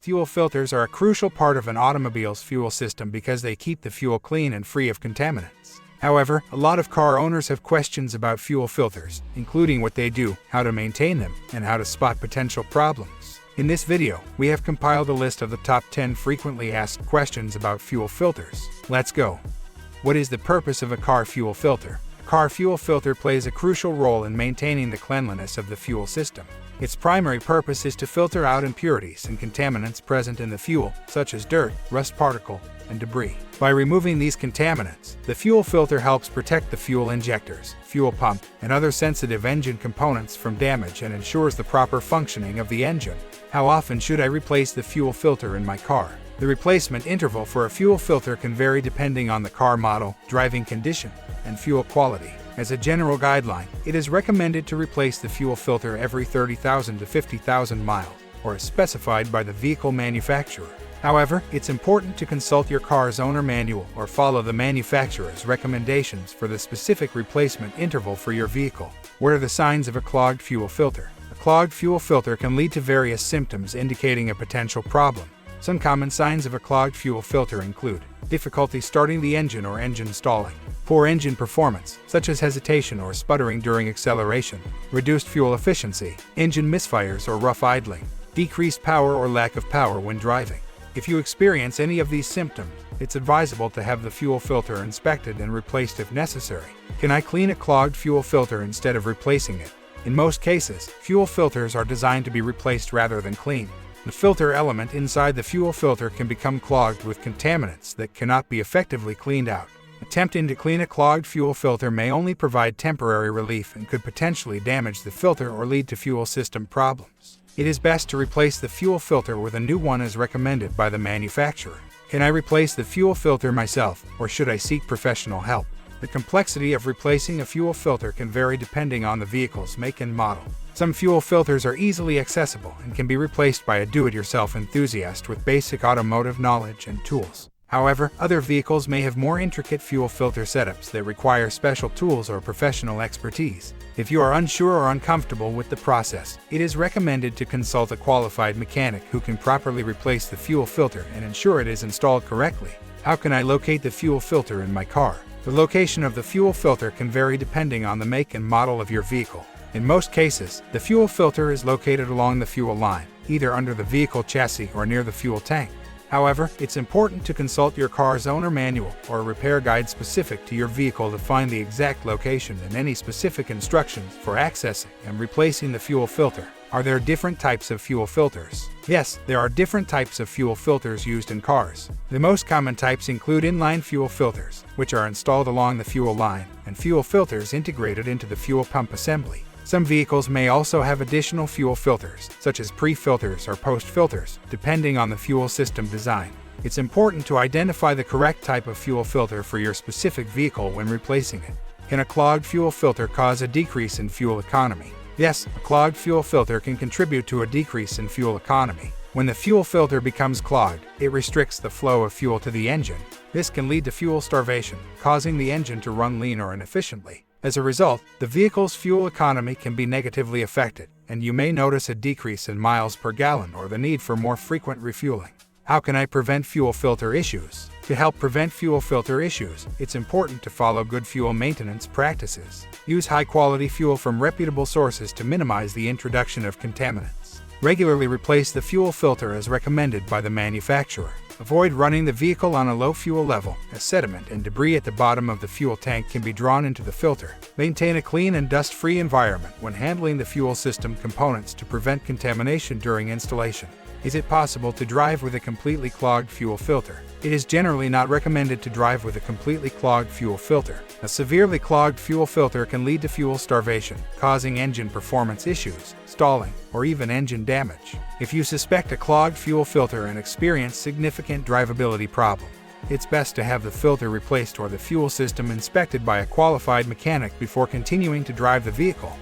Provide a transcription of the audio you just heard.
Fuel filters are a crucial part of an automobile's fuel system because they keep the fuel clean and free of contaminants. However, a lot of car owners have questions about fuel filters, including what they do, how to maintain them, and how to spot potential problems. In this video, we have compiled a list of the top 10 frequently asked questions about fuel filters. Let's go! What is the purpose of a car fuel filter? A car fuel filter plays a crucial role in maintaining the cleanliness of the fuel system. Its primary purpose is to filter out impurities and contaminants present in the fuel, such as dirt, rust particle, and debris. By removing these contaminants, the fuel filter helps protect the fuel injectors, fuel pump, and other sensitive engine components from damage and ensures the proper functioning of the engine. How often should I replace the fuel filter in my car? The replacement interval for a fuel filter can vary depending on the car model, driving condition, and fuel quality. As a general guideline, it is recommended to replace the fuel filter every 30,000 to 50,000 miles, or as specified by the vehicle manufacturer. However, it's important to consult your car's owner manual or follow the manufacturer's recommendations for the specific replacement interval for your vehicle. What are the signs of a clogged fuel filter? A clogged fuel filter can lead to various symptoms indicating a potential problem. Some common signs of a clogged fuel filter include difficulty starting the engine or engine stalling, poor engine performance, such as hesitation or sputtering during acceleration, reduced fuel efficiency, engine misfires or rough idling, decreased power or lack of power when driving. If you experience any of these symptoms, it's advisable to have the fuel filter inspected and replaced if necessary. Can I clean a clogged fuel filter instead of replacing it? In most cases, fuel filters are designed to be replaced rather than cleaned. The filter element inside the fuel filter can become clogged with contaminants that cannot be effectively cleaned out. Attempting to clean a clogged fuel filter may only provide temporary relief and could potentially damage the filter or lead to fuel system problems. It is best to replace the fuel filter with a new one as recommended by the manufacturer. Can I replace the fuel filter myself, or should I seek professional help? The complexity of replacing a fuel filter can vary depending on the vehicle's make and model. Some fuel filters are easily accessible and can be replaced by a do-it-yourself enthusiast with basic automotive knowledge and tools. However, other vehicles may have more intricate fuel filter setups that require special tools or professional expertise. If you are unsure or uncomfortable with the process, it is recommended to consult a qualified mechanic who can properly replace the fuel filter and ensure it is installed correctly. How can I locate the fuel filter in my car? The location of the fuel filter can vary depending on the make and model of your vehicle. In most cases, the fuel filter is located along the fuel line, either under the vehicle chassis or near the fuel tank. However, it's important to consult your car's owner manual or a repair guide specific to your vehicle to find the exact location and any specific instructions for accessing and replacing the fuel filter. Are there different types of fuel filters? Yes, there are different types of fuel filters used in cars. The most common types include inline fuel filters, which are installed along the fuel line, and fuel filters integrated into the fuel pump assembly. Some vehicles may also have additional fuel filters, such as pre-filters or post-filters, depending on the fuel system design. It's important to identify the correct type of fuel filter for your specific vehicle when replacing it. Can a clogged fuel filter cause a decrease in fuel economy? Yes, a clogged fuel filter can contribute to a decrease in fuel economy. When the fuel filter becomes clogged, it restricts the flow of fuel to the engine. This can lead to fuel starvation, causing the engine to run lean or inefficiently. As a result, the vehicle's fuel economy can be negatively affected, and you may notice a decrease in miles per gallon or the need for more frequent refueling. How can I prevent fuel filter issues? To help prevent fuel filter issues, it's important to follow good fuel maintenance practices. Use high-quality fuel from reputable sources to minimize the introduction of contaminants. Regularly replace the fuel filter as recommended by the manufacturer. Avoid running the vehicle on a low fuel level, as sediment and debris at the bottom of the fuel tank can be drawn into the filter. Maintain a clean and dust-free environment when handling the fuel system components to prevent contamination during installation. Is it possible to drive with a completely clogged fuel filter? It is generally not recommended to drive with a completely clogged fuel filter. A severely clogged fuel filter can lead to fuel starvation, causing engine performance issues, stalling, or even engine damage. If you suspect a clogged fuel filter and experience significant drivability problems, it's best to have the filter replaced or the fuel system inspected by a qualified mechanic before continuing to drive the vehicle.